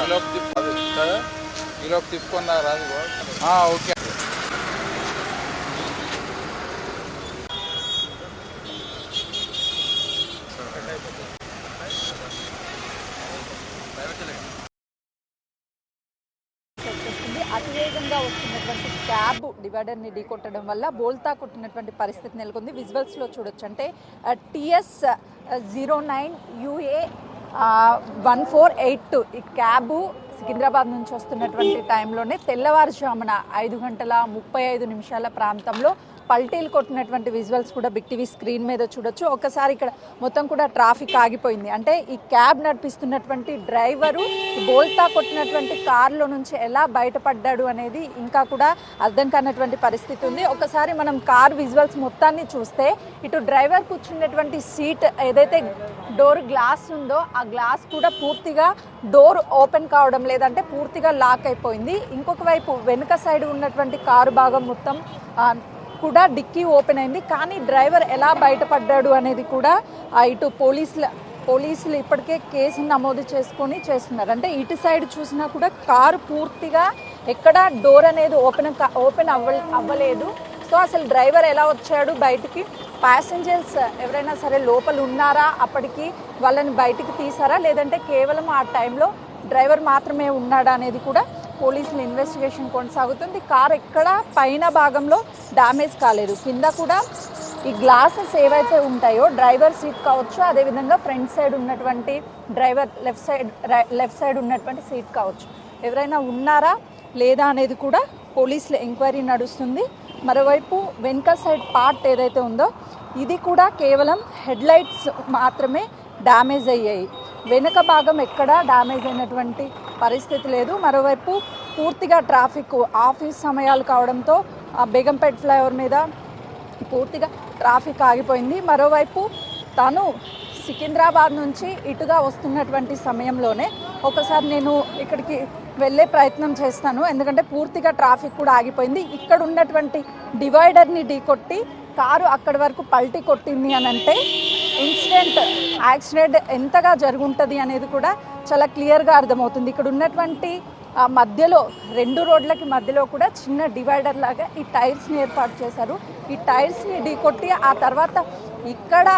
ఈలోపు తిప్పుకున్నారా ఓకే. అతివేగంగా వస్తున్నటువంటి క్యాబ్ డివైడర్ని ఢీకొట్టడం వల్ల బోల్తా కొట్టినటువంటి పరిస్థితి నెలకొంది. విజువల్స్లో చూడొచ్చు. అంటే TS 09 UA 1482 ఈ క్యాబు సికింద్రాబాద్ నుంచి వస్తున్నటువంటి టైంలోనే తెల్లవారుజామున 5:35 ప్రాంతంలో పల్టీలు కొట్టినటువంటి విజువల్స్ కూడా బిగ్ టీవీ స్క్రీన్ మీద చూడొచ్చు. ఒక్కసారి ఇక్కడ మొత్తం కూడా ట్రాఫిక్ ఆగిపోయింది. అంటే ఈ క్యాబ్ నడిపిస్తున్నటువంటి డ్రైవరు బోల్తా కొట్టినటువంటి కారులో నుంచి ఎలా బయటపడ్డాడు అనేది ఇంకా కూడా అర్థం కానటువంటి పరిస్థితి ఉంది. ఒకసారి మనం కార్ విజువల్స్ మొత్తాన్ని చూస్తే ఇటు డ్రైవర్ కూర్చున్నటువంటి సీట్ ఏదైతే డోర్ గ్లాస్ ఉందో ఆ గ్లాస్ కూడా పూర్తిగా డోర్ ఓపెన్ కావడం లేదంటే పూర్తిగా లాక్ అయిపోయింది. ఇంకొక వైపు వెనుక సైడ్ ఉన్నటువంటి కారు భాగం మొత్తం కూడా డిక్కీ ఓపెన్ అయింది. కానీ డ్రైవర్ ఎలా బయటపడ్డాడు అనేది కూడా ఇటు పోలీసులు ఇప్పటికే కేసు నమోదు చేసుకొని చేస్తున్నారు. అంటే ఇటు సైడ్ చూసినా కూడా కారు పూర్తిగా ఎక్కడ డోర్ అనేది ఓపెన్ అవ్వలేదు. సో అసలు డ్రైవర్ ఎలా వచ్చాడు బయటికి, ప్యాసింజర్స్ ఎవరైనా సరే లోపల ఉన్నారా, అప్పటికి వాళ్ళని బయటికి తీసారా, లేదంటే కేవలం ఆ టైంలో డ్రైవర్ మాత్రమే ఉన్నాడా అనేది కూడా పోలీసులు ఇన్వెస్టిగేషన్ కొనసాగుతుంది. కార్ ఎక్కడ పైన భాగంలో డ్యామేజ్ కాలేదు. కింద కూడా ఈ గ్లాసెస్ ఏవైతే ఉంటాయో డ్రైవర్ సీట్ కావచ్చు, అదేవిధంగా ఫ్రంట్ సైడ్ ఉన్నటువంటి డ్రైవర్ లెఫ్ట్ సైడ్ ఉన్నటువంటి సీట్ కావచ్చు, ఎవరైనా ఉన్నారా లేదా అనేది కూడా పోలీసుల ఎంక్వైరీ నడుస్తుంది. మరోవైపు వెనుక సైడ్ పార్ట్ ఏదైతే ఉందో ఇది కూడా కేవలం హెడ్ లైట్స్ మాత్రమే డ్యామేజ్ అయ్యాయి. వెనుక భాగం ఎక్కడా డ్యామేజ్ అయినటువంటి పరిస్థితి లేదు. మరోవైపు పూర్తిగా ట్రాఫిక్ ఆఫీస్ సమయాలు కావడంతో బేగంపేట్ ఫ్లైఓవర్ మీద పూర్తిగా ట్రాఫిక్ ఆగిపోయింది. మరోవైపు తను సికింద్రాబాద్ నుంచి ఇటుగా వస్తున్నటువంటి సమయంలోనే ఒకసారి నేను ఇక్కడికి వెళ్ళే ప్రయత్నం చేస్తాను, ఎందుకంటే పూర్తిగా ట్రాఫిక్ కూడా ఆగిపోయింది. ఇక్కడ ఉన్నటువంటి డివైడర్ని ఢీకొట్టి కారు అక్కడి వరకు పల్టీ కొట్టింది అని అంటే యాక్సిడెంట్ ఎంతగా జరుగుంటుంది అనేది కూడా చాలా క్లియర్గా అర్థమవుతుంది. ఇక్కడ ఉన్నటువంటి మధ్యలో 2 రోడ్లకి మధ్యలో కూడా చిన్న డివైడర్ లాగా ఈ టైర్స్ని ఏర్పాటు చేశారు. ఈ టైర్స్ని ఢీకొట్టి ఆ తర్వాత ఇక్కడ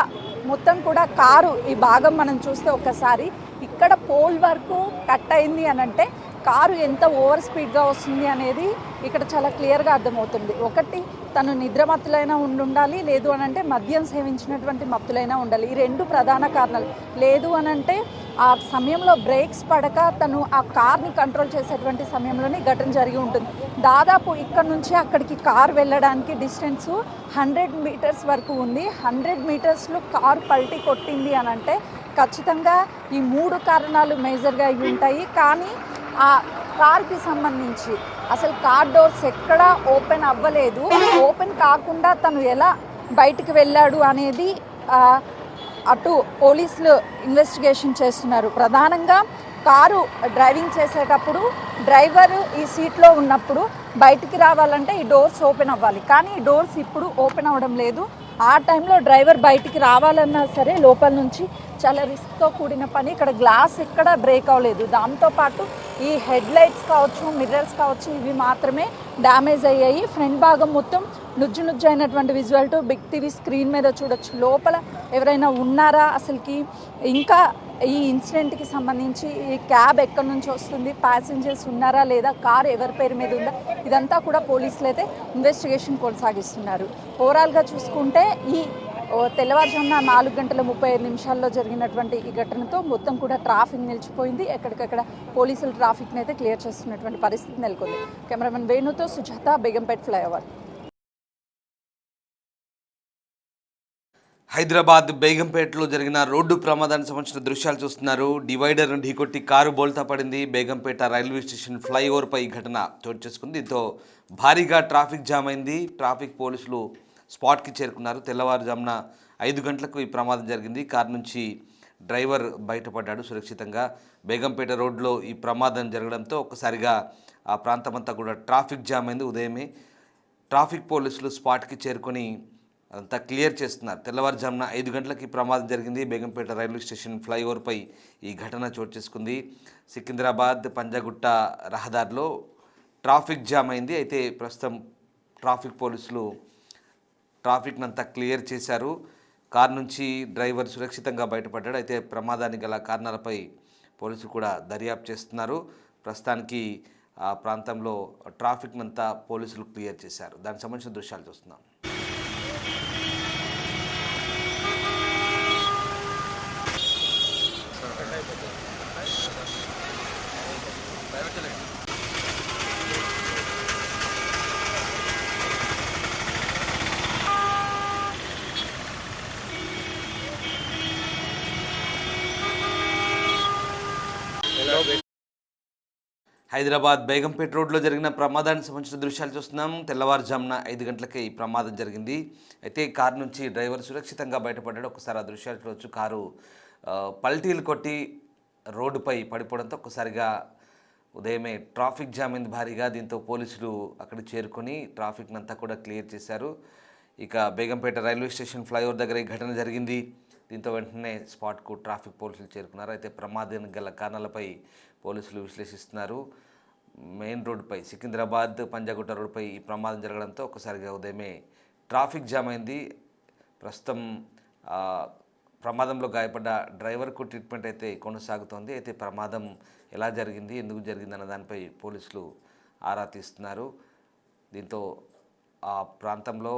మొత్తం కూడా కారు ఈ భాగం మనం చూస్తే ఒక్కసారి ఇక్కడ పోల్ వరకు కట్ అయింది అని అంటే కారు ఎంత ఓవర్ స్పీడ్గా వస్తుంది అనేది ఇక్కడ చాలా క్లియర్గా అర్థమవుతుంది. ఒకటి తను నిద్రమత్తులైనా ఉండాలి, లేదు అని అంటే మద్యం సేవించినటువంటి మత్తులైనా ఉండాలి. ఈ 2 ప్రధాన కారణాలు. లేదు అని అంటే ఆ సమయంలో బ్రేక్స్ పడక తను ఆ కార్ని కంట్రోల్ చేసేటువంటి సమయంలోనే ఘటన జరిగి ఉంటుంది. దాదాపు ఇక్కడ నుంచి అక్కడికి కార్ వెళ్ళడానికి డిస్టెన్స్ 100 మీటర్స్ వరకు ఉంది. 100 మీటర్స్లో కార్ పల్టీ కొట్టింది అని అంటే ఖచ్చితంగా ఈ 3 కారణాలు మేజర్గా అయి ఉంటాయి. కానీ ఆ కార్కి సంబంధించి అసలు కార్ డోర్స్ ఎక్కడా ఓపెన్ అవ్వలేదు. ఓపెన్ కాకుండా తను ఎలా బయటికి వెళ్ళాడు అనేది అటు పోలీసులు ఇన్వెస్టిగేషన్ చేస్తున్నారు. ప్రధానంగా కారు డ్రైవింగ్ చేసేటప్పుడు డ్రైవర్ ఈ సీట్లో ఉన్నప్పుడు బయటికి రావాలంటే ఈ డోర్స్ ఓపెన్ అవ్వాలి. కానీ ఈ డోర్స్ ఇప్పుడు ఓపెన్ అవ్వడం లేదు. ఆ టైంలో డ్రైవర్ బయటికి రావాలన్నా సరే లోపల నుంచి చాలా రిస్క్తో కూడిన పని. ఇక్కడ గ్లాస్ ఎక్కడ బ్రేక్ అవ్వలేదు. దాంతోపాటు ఈ హెడ్ లైట్స్ కావచ్చు, మిర్రర్స్ కావచ్చు, ఇవి మాత్రమే డ్యామేజ్ అయ్యాయి. ఫ్రంట్ భాగం మొత్తం నుజ్జు అయినటువంటి visual to big TV screen మీద చూడొచ్చు. లోపల ఎవరైనా ఉన్నారా, అసలుకి ఇంకా ఈ ఇన్సిడెంట్కి సంబంధించి ఈ క్యాబ్ ఎక్కడి నుంచి వస్తుంది, ప్యాసింజర్స్ ఉన్నారా లేదా, కార్ ఎవరి పేరు మీద ఉందా, ఇదంతా కూడా పోలీసులు అయితే ఇన్వెస్టిగేషన్ కొనసాగిస్తున్నారు. ఓవరాల్గా చూసుకుంటే ఈ తెల్లవారుజామున 4:35 జరిగినటువంటి ఈ ఘటనతో మొత్తం కూడా ట్రాఫిక్ నిలిచిపోయింది. ఎక్కడికక్కడ పోలీసులు ట్రాఫిక్ని అయితే క్లియర్ చేస్తున్నటువంటి పరిస్థితి నెలకొంది. కెమెరామెన్ వేణుతో సుజాత, బేగంపేట్ ఫ్లైఓవర్. హైదరాబాద్ బేగంపేటలో జరిగిన రోడ్డు ప్రమాదానికి సంబంధించిన దృశ్యాలు చూస్తున్నారు. డివైడర్ను ఢీకొట్టి కారు బోల్తా పడింది. బేగంపేట రైల్వే స్టేషన్ ఫ్లైఓవర్పై ఈ ఘటన చోటు చేసుకుంది. దీంతో భారీగా ట్రాఫిక్ జామ్ అయింది. ట్రాఫిక్ పోలీసులు స్పాట్కి చేరుకున్నారు. తెల్లవారుజామున 5 గంటలకు ఈ ప్రమాదం జరిగింది. కారు నుంచి డ్రైవర్ బయటపడ్డాడు సురక్షితంగా. బేగంపేట రోడ్లో ఈ ప్రమాదం జరగడంతో ఒక్కసారిగా ఆ ప్రాంతం అంతా కూడా ట్రాఫిక్ జామ్ అయింది. ఉదయమే ట్రాఫిక్ పోలీసులు స్పాట్కి చేరుకొని అదంతా క్లియర్ చేస్తున్నారు. తెల్లవారుజామున 5 గంటలకి ప్రమాదం జరిగింది. బేగంపేట రైల్వే స్టేషన్ ఫ్లైఓవర్పై ఈ ఘటన చోటు చేసుకుంది. సికింద్రాబాద్ పంజాగుట్ట రహదారిలో ట్రాఫిక్ జామ్ అయింది. అయితే ప్రస్తుతం ట్రాఫిక్ పోలీసులు ట్రాఫిక్ని అంతా క్లియర్ చేశారు. కారు నుంచి డ్రైవర్ సురక్షితంగా బయటపడ్డాడు. అయితే ప్రమాదానికి గల కారణాలపై పోలీసులు కూడా దర్యాప్తు చేస్తున్నారు. ప్రస్తుతానికి ఆ ప్రాంతంలో ట్రాఫిక్ని అంతా పోలీసులు క్లియర్ చేశారు. దానికి సంబంధించిన దృశ్యాలు చూస్తున్నాం. హైదరాబాద్ బేగంపేట రోడ్లో జరిగిన ప్రమాదానికి సంబంధించిన దృశ్యాలు చూస్తున్నాం. తెల్లవారుజామున 5 గంటలకే ఈ ప్రమాదం జరిగింది. అయితే కారు నుంచి డ్రైవర్ సురక్షితంగా బయటపడ్డాడు. ఒకసారి ఆ దృశ్యాలు చూడవచ్చు. కారు పల్టీలు కొట్టి రోడ్డుపై పడిపోవడంతో ఒక్కసారిగా ఉదయమే ట్రాఫిక్ జామ్ అయింది భారీగా. దీంతో పోలీసులు అక్కడికి చేరుకొని ట్రాఫిక్ని అంతా కూడా క్లియర్ చేశారు. ఇక బేగంపేట రైల్వే స్టేషన్ ఫ్లైఓవర్ దగ్గర ఈ ఘటన జరిగింది. దీంతో వెంటనే స్పాట్కు ట్రాఫిక్ పోలీసులు చేరుకున్నారు. అయితే ప్రమాదానికి గల కారణాలపై పోలీసులు విశ్లేషిస్తున్నారు. మెయిన్ రోడ్డుపై సికింద్రాబాద్ పంజాగుట్ట రోడ్డుపై ఈ ప్రమాదం జరగడంతో ఒక్కసారిగా ఉదయమే ట్రాఫిక్ జామ్ అయింది. ప్రస్తుతం ప్రమాదంలో గాయపడ్డ డ్రైవర్కు ట్రీట్మెంట్ అయితే కొనసాగుతోంది. అయితే ప్రమాదం ఎలా జరిగింది, ఎందుకు జరిగింది అన్న దానిపై పోలీసులు ఆరా తీస్తున్నారు. దీంతో ఆ ప్రాంతంలో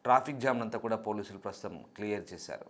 ట్రాఫిక్ జామ్ అంతా కూడా పోలీసులు ప్రస్తుతం క్లియర్ చేశారు.